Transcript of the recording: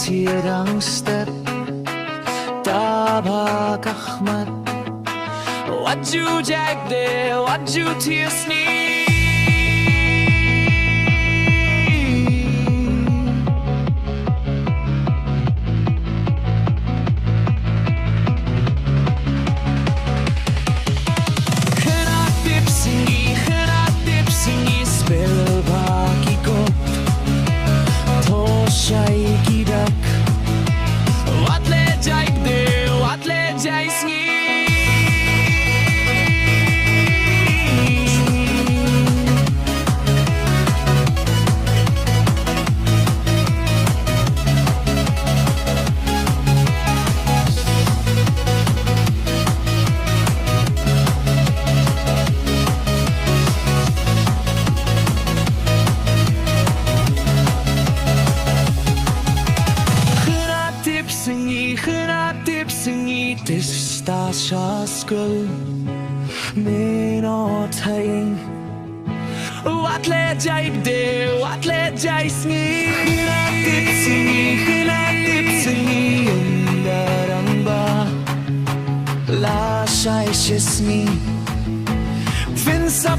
tirang step Daba kahmat What you jack there, what you tipsngi khynnah tipsngi spell baki ko Toshai gidak What le jaik de what le jai sngi khynnah tipsngi tista shaskul Meno taying What le jaik de what le jai sngi khynnah tipsngi Undaramba La shai shisngi Fin sa